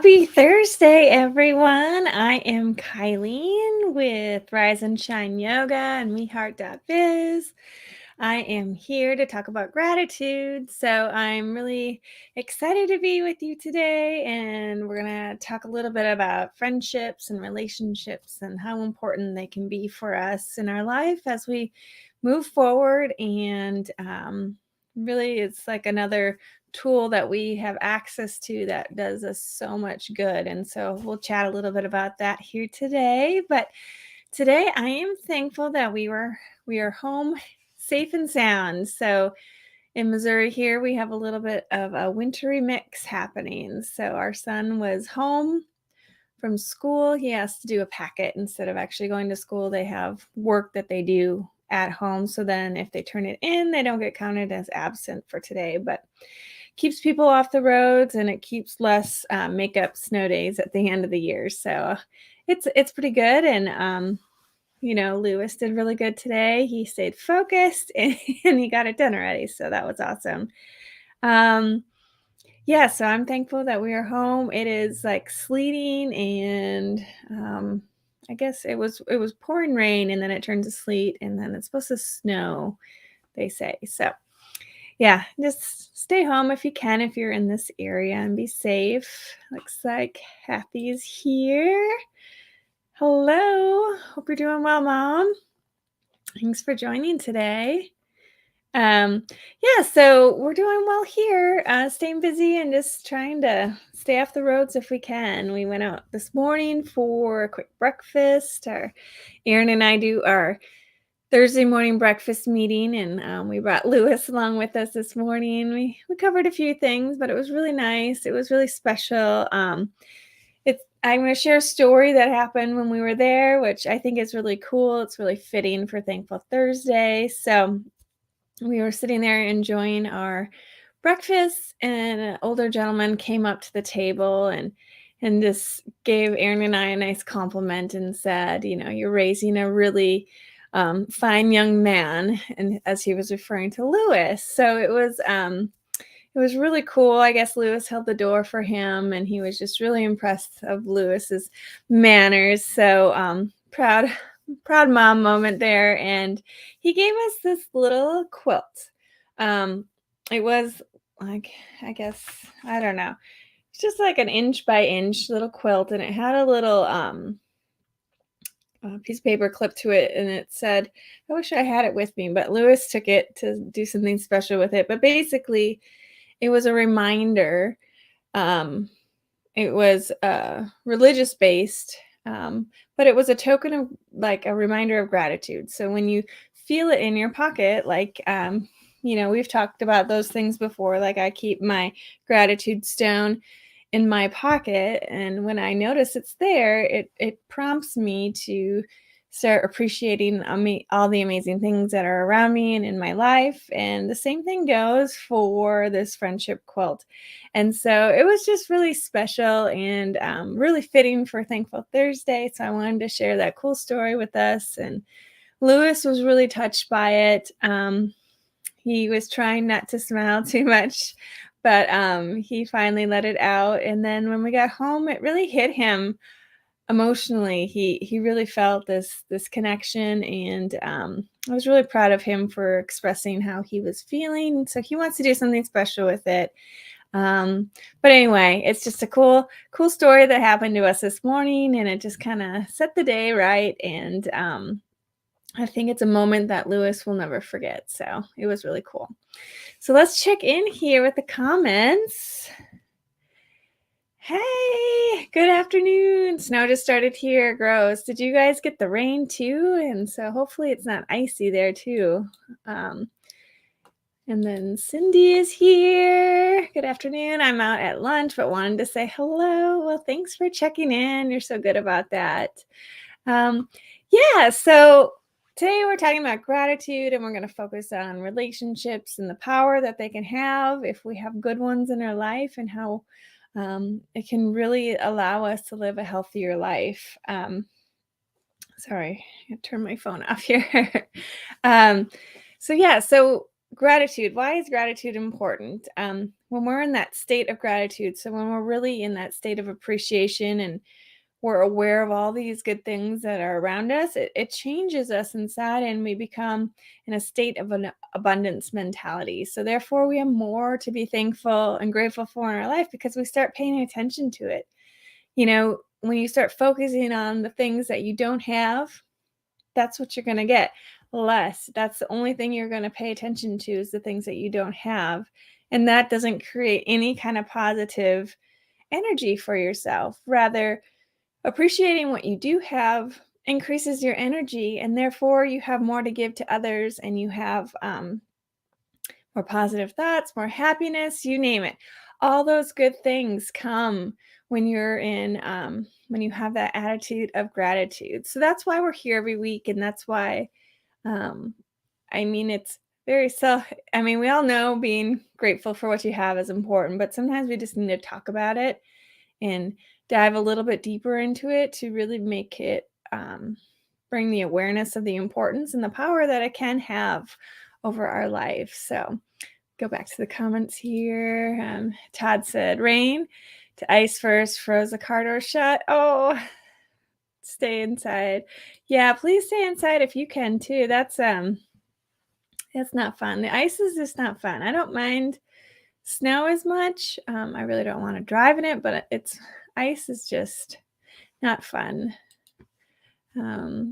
Happy Thursday, everyone. I am Kylene with Rise and Shine Yoga and MeHeart.biz. I am here to talk about gratitude. So I'm really excited to be with you today. And we're going to talk a little bit about friendships and relationships and how important they can be for us in our life as we move forward. And really, it's like another tool that we have access to that does us so much good. And so we'll chat a little bit about that here today. But today I am thankful that we are home safe and sound. So in Missouri here we have a little bit of a wintry mix happening. So our son was home from school. He has to do a packet instead of actually going to school. They have work that they do at home. So then if they turn it in, they don't get counted as absent for today. But keeps people off the roads and it keeps less makeup snow days at the end of the year. So it's pretty good. And Lewis did really good today. He stayed focused and he got it done already. So that was awesome. Um, yeah, so I'm thankful that we are home. It is like sleeting and I guess it was pouring rain and then it turned to sleet and then it's supposed to snow, they say. So yeah, just stay home if you can, if you're in this area and be safe. Looks like Kathy's here. Hello. Hope you're doing well, Mom. Thanks for joining today. Um, yeah, so we're doing well here, staying busy and just trying to stay off the roads if we can. We went out this morning for a quick breakfast. Aaron and I do our Thursday morning breakfast meeting, and we brought Lewis along with us this morning. We covered a few things, but it was really nice. It was really special. I'm going to share a story that happened when we were there, which I think is really cool. It's really fitting for Thankful Thursday. So we were sitting there enjoying our breakfast, and an older gentleman came up to the table and just gave Aaron and I a nice compliment and said, you're raising a really fine young man, and as he was referring to Lewis. So it was really cool. I guess Lewis held the door for him, and he was just really impressed of Lewis's manners. So proud mom moment there. And he gave us this little quilt. It was like, I guess, I don't know. It's just like an inch by inch little quilt, and it had a little piece of paper clipped to it, and it said, I wish I had it with me, but Lewis took it to do something special with it. But basically, it was a reminder. Um, it was religious based, but it was a token of like a reminder of gratitude. So when you feel it in your pocket, like, we've talked about those things before. Like I keep my gratitude stone in my pocket, and when I notice it's there, it prompts me to start appreciating all the amazing things that are around me and in my life. And the same thing goes for this friendship quilt. And so it was just really special and really fitting for Thankful Thursday. So I wanted to share that cool story with us. And Lewis was really touched by it. He was trying not to smile too much, but he finally let it out. And then when we got home, it really hit him emotionally. He really felt this connection, and I was really proud of him for expressing how he was feeling. So he wants to do something special with it. But anyway, it's just a cool story that happened to us this morning, and it just kind of set the day right. And I think it's a moment that Lewis will never forget. So it was really cool. So let's check in here with the comments. Hey, good afternoon. Snow just started here. Gross. Did you guys get the rain too? And so hopefully it's not icy there too. And then Cindy is here. Good afternoon. I'm out at lunch, but wanted to say hello. Well, thanks for checking in. You're so good about that. So today we're talking about gratitude, and we're going to focus on relationships and the power that they can have if we have good ones in our life, and how it can really allow us to live a healthier life. Sorry, I turn my phone off here. So gratitude. Why is gratitude important? When we're in that state of gratitude, so when we're really in that state of appreciation and we're aware of all these good things that are around us, it changes us inside and we become in a state of an abundance mentality. So, therefore, we have more to be thankful and grateful for in our life because we start paying attention to it. When you start focusing on the things that you don't have, that's what you're going to get less. That's the only thing you're going to pay attention to is the things that you don't have. And that doesn't create any kind of positive energy for yourself. Rather, appreciating what you do have increases your energy, and therefore you have more to give to others, and you have more positive thoughts, more happiness, you name it. All those good things come when when you have that attitude of gratitude. So that's why we're here every week, and that's why, um, it's very self. We all know being grateful for what you have is important, but sometimes we just need to talk about it and dive a little bit deeper into it to really make it bring the awareness of the importance and the power that it can have over our life. So, go back to the comments here. Todd said, rain to ice first, froze the car door shut. Oh, stay inside. Yeah, please stay inside if you can too. That's not fun. The ice is just not fun. I don't mind snow as much. I really don't want to drive in it, but it's ice is just not fun.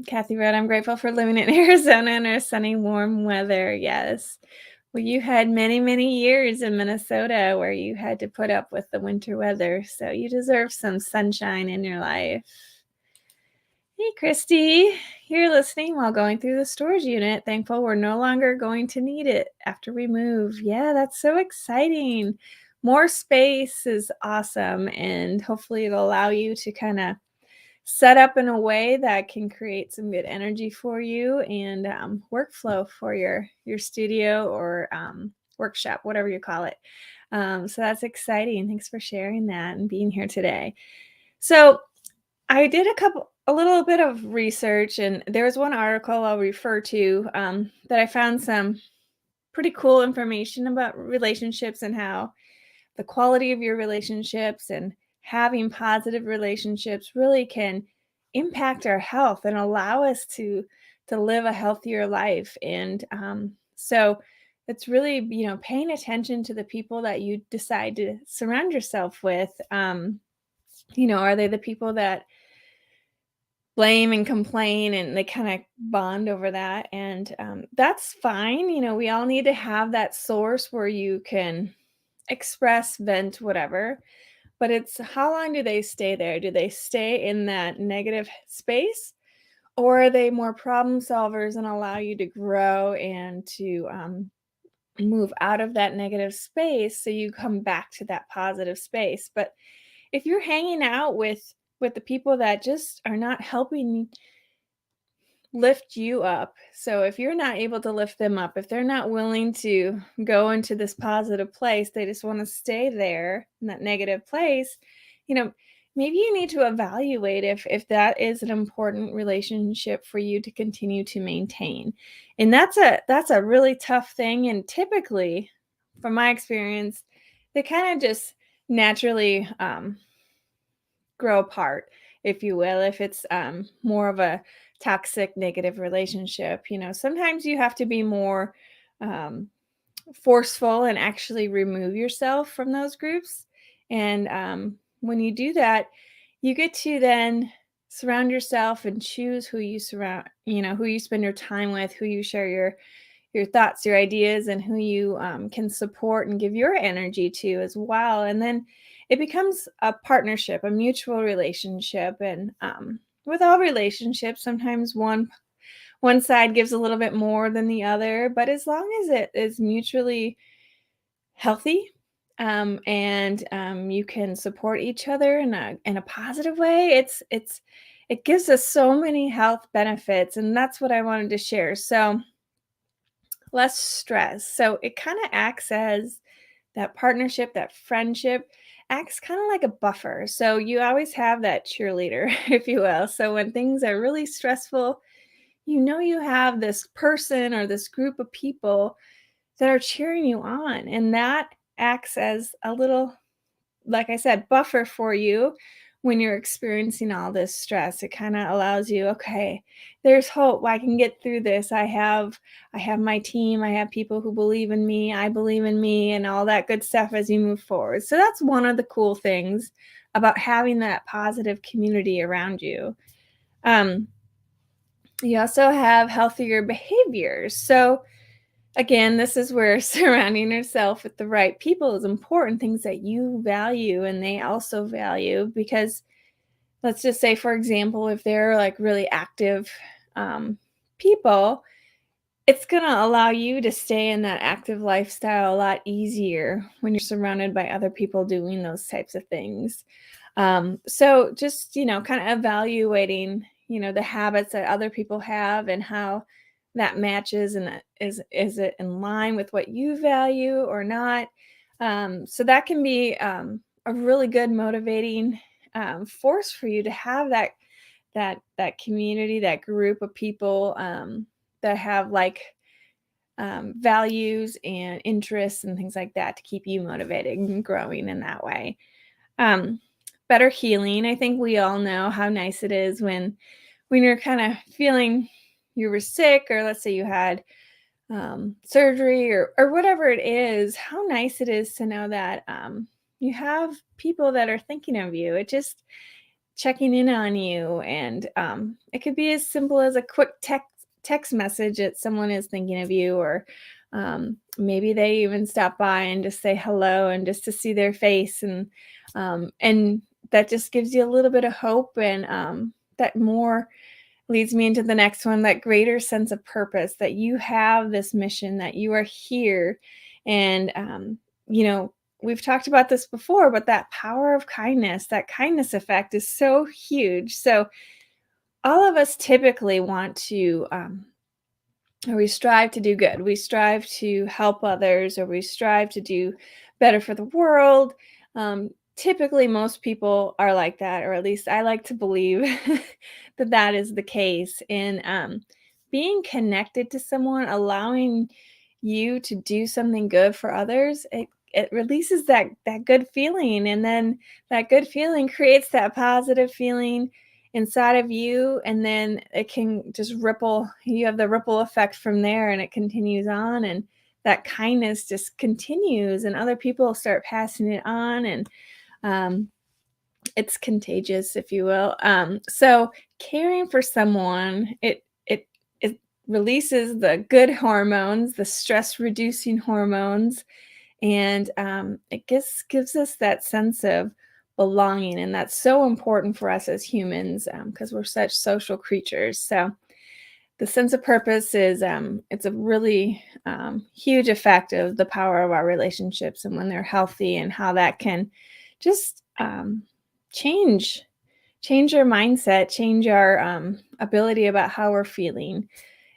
Kathy wrote, I'm grateful for living in Arizona in our sunny, warm weather. Yes. Well, you had many, many years in Minnesota where you had to put up with the winter weather, so you deserve some sunshine in your life. Hey, Christy, you're listening while going through the storage unit. Thankful we're no longer going to need it after we move. Yeah, that's so exciting. More space is awesome, and hopefully it'll allow you to kind of set up in a way that can create some good energy for you and workflow for your studio or workshop, whatever you call it. So that's exciting. Thanks for sharing that and being here today. So I did a little bit of research, and there was one article I'll refer to that I found some pretty cool information about relationships and how the quality of your relationships and having positive relationships really can impact our health and allow us to live a healthier life. And so it's really, paying attention to the people that you decide to surround yourself with. Are they the people that blame and complain and they kind of bond over that? And that's fine. We all need to have that source where you can express, vent, whatever. But it's how long do they stay there? Do they stay in that negative space? Or are they more problem solvers and allow you to grow and to move out of that negative space so you come back to that positive space? But if you're hanging out with the people that just are not helping lift you up. So if you're not able to lift them up, if they're not willing to go into this positive place, they just want to stay there in that negative place, you know, maybe you need to evaluate if that is an important relationship for you to continue to maintain. And that's a really tough thing, and typically from my experience, they kind of just naturally grow apart, if you will, if it's more of a toxic negative relationship. Sometimes you have to be more um, forceful and actually remove yourself from those groups. And when you do that, you get to then surround yourself and choose who you spend your time with, who you share your thoughts, your ideas, and who you can support and give your energy to as well. And then it becomes a partnership, a mutual relationship. And with all relationships, sometimes one side gives a little bit more than the other, but as long as it is mutually healthy, and you can support each other in a positive way, it gives us so many health benefits, and that's what I wanted to share. So less stress. So it kind of acts as that partnership, that friendship acts kind of like a buffer. So you always have that cheerleader, if you will. So when things are really stressful, you have this person or this group of people that are cheering you on. And that acts as a little, like I said, buffer for you when you're experiencing all this stress. It kind of allows you, okay, there's hope. I can get through this. I have my team. I have people who believe in me. I believe in me and all that good stuff as you move forward. So that's one of the cool things about having that positive community around you. Um, you also have healthier behaviors. So again, this is where surrounding yourself with the right people is important, things that you value and they also value. Because let's just say, for example, if they're like really active um, people, it's going to allow you to stay in that active lifestyle a lot easier when you're surrounded by other people doing those types of things. So just, kind of evaluating, the habits that other people have and how that matches and is it in line with what you value or not. So that can be a really good motivating force for you to have that community, that group of people that have like values and interests and things like that to keep you motivated and growing in that way. Um, Better healing. I think we all know how nice it is when you're kind of feeling you were sick, or let's say you had surgery or whatever it is, how nice it is to know that you have people that are thinking of you. It just checking in on you, and it could be as simple as a quick text message that someone is thinking of you, or maybe they even stop by and just say hello and just to see their face, and that just gives you a little bit of hope, and that more leads me into the next one, that greater sense of purpose, that you have this mission, that you are here. And, we've talked about this before, but that power of kindness, that kindness effect is so huge. So, all of us typically want to, or we strive to do good. We strive to help others, or we strive to do better for the world. Typically, most people are like that, or at least I like to believe that that is the case. And being connected to someone, allowing you to do something good for others, it releases that good feeling, and then that good feeling creates that positive feeling inside of you, and then it can just ripple. You have the ripple effect from there, and it continues on, and that kindness just continues, and other people start passing it on, and um, it's contagious, if you will. So caring for someone, it releases the good hormones, the stress reducing hormones, and it gives us that sense of belonging, and that's so important for us as humans, because we're such social creatures. So the sense of purpose is it's a really huge effect of the power of our relationships and when they're healthy, and how that can just change change our mindset, change our ability about how we're feeling.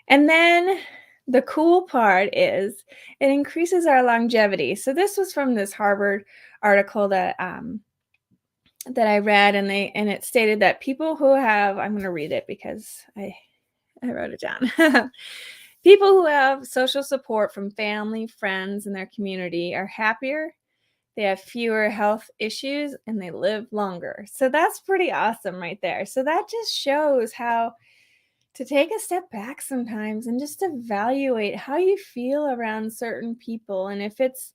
And then the cool part is it increases our longevity. So this was from this Harvard article that I read, and it stated that people who have, I'm going to read it because I wrote it down. People who have social support from family, friends, and their community are happier. They have fewer health issues and they live longer. So that's pretty awesome right there. So that just shows how to take a step back sometimes and just evaluate how you feel around certain people. And if it's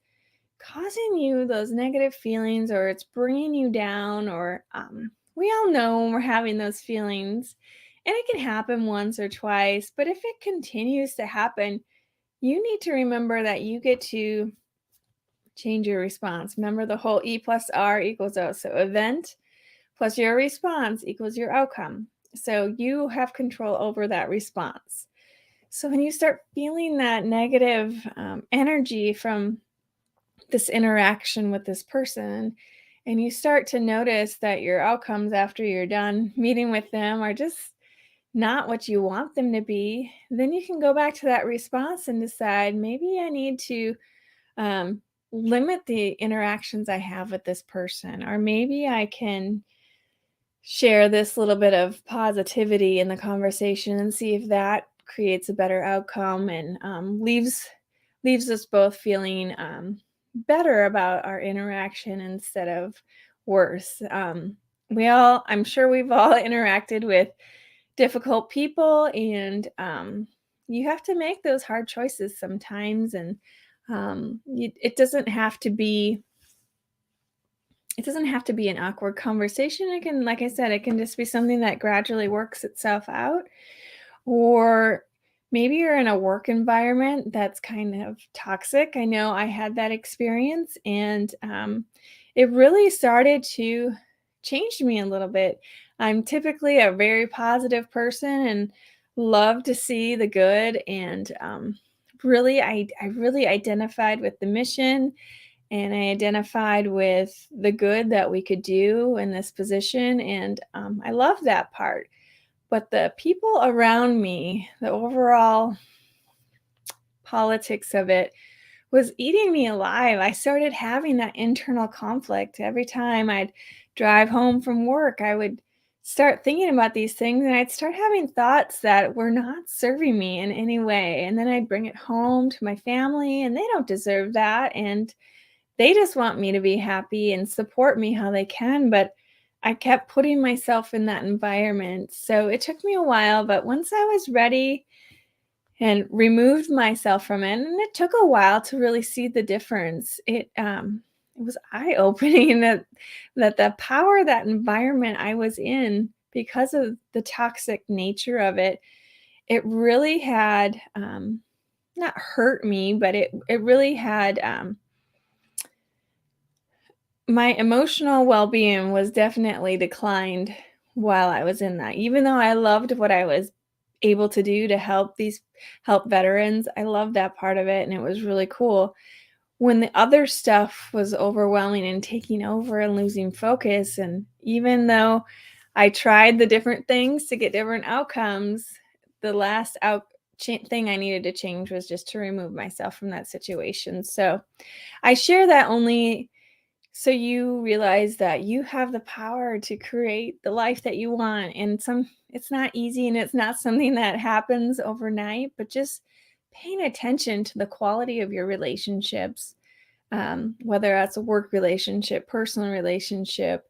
causing you those negative feelings, or it's bringing you down, or we all know when we're having those feelings, and it can happen once or twice, but if it continues to happen, you need to remember that you get to change your response. Remember the whole E plus R equals O. So event plus your response equals your outcome. So you have control over that response. So when you start feeling that negative energy from this interaction with this person, and you start to notice that your outcomes after you're done meeting with them are just not what you want them to be, then you can go back to that response and decide, maybe I need to um, limit the interactions I have with this person, or maybe I can share this little bit of positivity in the conversation and see if that creates a better outcome, and leaves leaves us both feeling better about our interaction instead of worse. I'm sure we've all interacted with difficult people, and you have to make those hard choices sometimes. And it doesn't have to be. It doesn't have to be an awkward conversation. It can, like I said, it can just be something that gradually works itself out. Or maybe you're in a work environment that's kind of toxic. I know I had that experience, and it really started to change me a little bit. I'm typically a very positive person and love to see the good. And I really identified with the mission, and I identified with the good that we could do in this position. And I love that part. But the people around me, the overall politics of it was eating me alive. I started having that internal conflict. Every time I'd drive home from work, I would start thinking about these things, and I'd start having thoughts that were not serving me in any way. And then I'd bring it home to my family, and they don't deserve that. And they just want me to be happy and support me how they can, but I kept putting myself in that environment. So it took me a while, but once I was ready and removed myself from it, and it took a while to really see the difference. It was eye-opening that the power of that environment I was in, because of the toxic nature of it, it really had not hurt me, but it really had my emotional well-being was definitely declined while I was in that. Even though I loved what I was able to do to help veterans, I loved that part of it, and it was really cool. When the other stuff was overwhelming and taking over and losing focus, and even though I tried the different things to get different outcomes, the last thing I needed to change was just to remove myself from that situation. So I share that only so you realize that you have the power to create the life that you want. And it's not easy, and it's not something that happens overnight, but just paying attention to the quality of your relationships, whether that's a work relationship, personal relationship,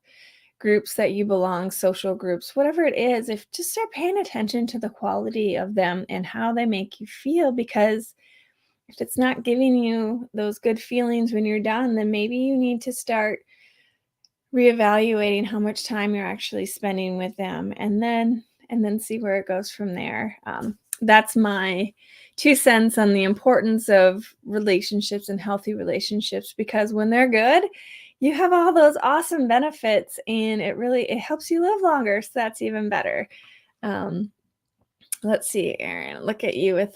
groups that you belong, social groups, whatever it is. If just start paying attention to the quality of them and how they make you feel, because if it's not giving you those good feelings when you're done, then maybe you need to start reevaluating how much time you're actually spending with them, and then see where it goes from there. That's my 2 cents on the importance of relationships and healthy relationships, because when they're good, you have all those awesome benefits, and it helps you live longer. So that's even better. Um, let's see, Erin, look at you with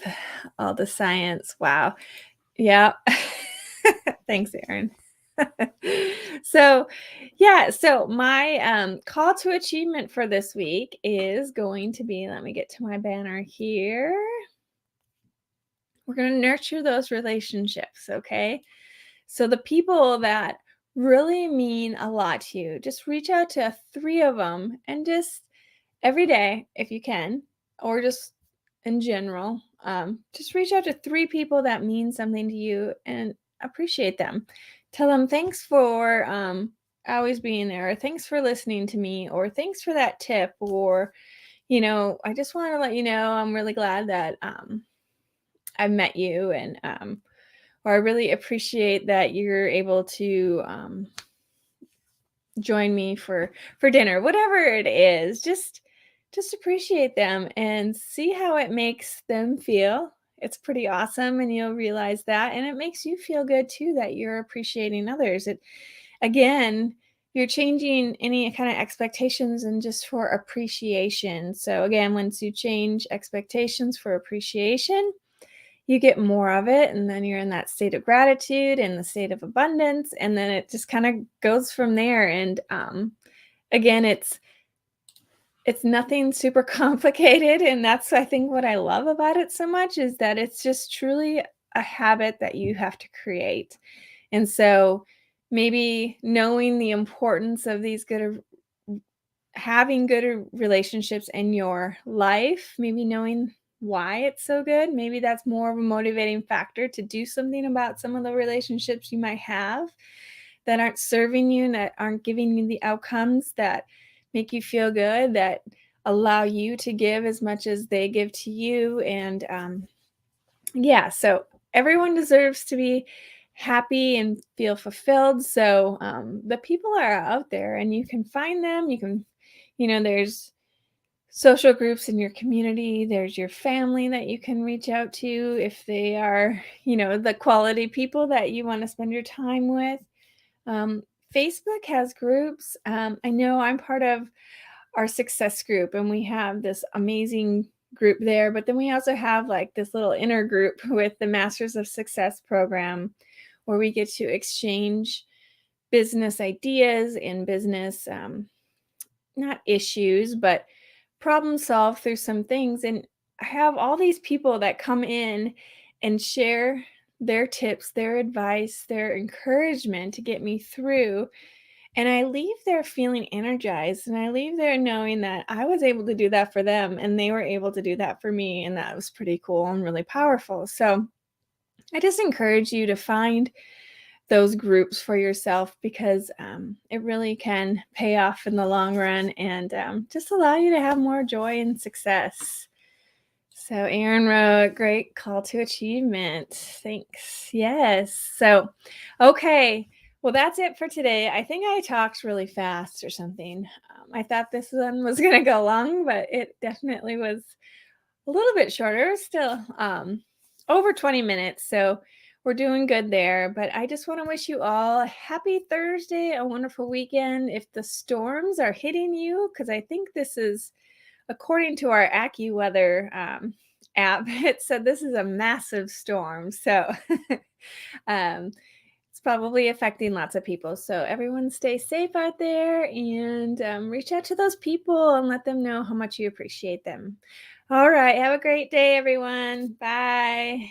all the science. Wow. Yeah. Thanks, Erin. So, yeah, so my call to achievement for this week is going to be, let me get to my banner here. We're going to nurture those relationships, okay? So, the people that really mean a lot to you, just reach out to 3 of them, and just every day, if you can, or just in general, just reach out to 3 people that mean something to you and appreciate them. Tell them thanks for always being there, or thanks for listening to me, or thanks for that tip, or I just want to let you know I'm really glad that I met you, and or I really appreciate that you're able to join me for dinner, whatever it is. Just appreciate them and see how it makes them feel. It's pretty awesome, and you'll realize that, and it makes you feel good too that you're appreciating others. It again, you're changing any kind of expectations and just for appreciation. So again, once you change expectations for appreciation, you get more of it, and then you're in that state of gratitude and the state of abundance, and then it just kind of goes from there. And again, it's nothing super complicated, and that's, I think, what I love about it so much, is that it's just truly a habit that you have to create. And so maybe knowing the importance of these good having good relationships in your life, maybe knowing why it's so good. Maybe that's more of a motivating factor to do something about some of the relationships you might have that aren't serving you and that aren't giving you the outcomes that make you feel good, that allow you to give as much as they give to you. And yeah, so everyone deserves to be happy and feel fulfilled. So the people are out there and you can find them. You can, there's social groups in your community. There's your family that you can reach out to if they are, the quality people that you want to spend your time with. Um, Facebook has groups. I know I'm part of our success group and we have this amazing group there, but then we also have like this little inner group with the Masters of Success program where we get to exchange business ideas and business, not issues, but problem solve through some things. And I have all these people that come in and share their tips, their advice, their encouragement to get me through. And I leave there feeling energized and I leave there knowing that I was able to do that for them and they were able to do that for me. And that was pretty cool and really powerful. So I just encourage you to find those groups for yourself because it really can pay off in the long run and just allow you to have more joy and success. So Aaron wrote, great call to achievement. Thanks. Yes. So, okay. Well, that's it for today. I think I talked really fast or something. I thought this one was going to go long, but it definitely was a little bit shorter, still over 20 minutes. So we're doing good there. But I just want to wish you all a happy Thursday, a wonderful weekend. If the storms are hitting you, because I think this is, according to our AccuWeather app, it said this is a massive storm. So um, it's probably affecting lots of people. So everyone stay safe out there and reach out to those people and let them know how much you appreciate them. All right. Have a great day, everyone. Bye.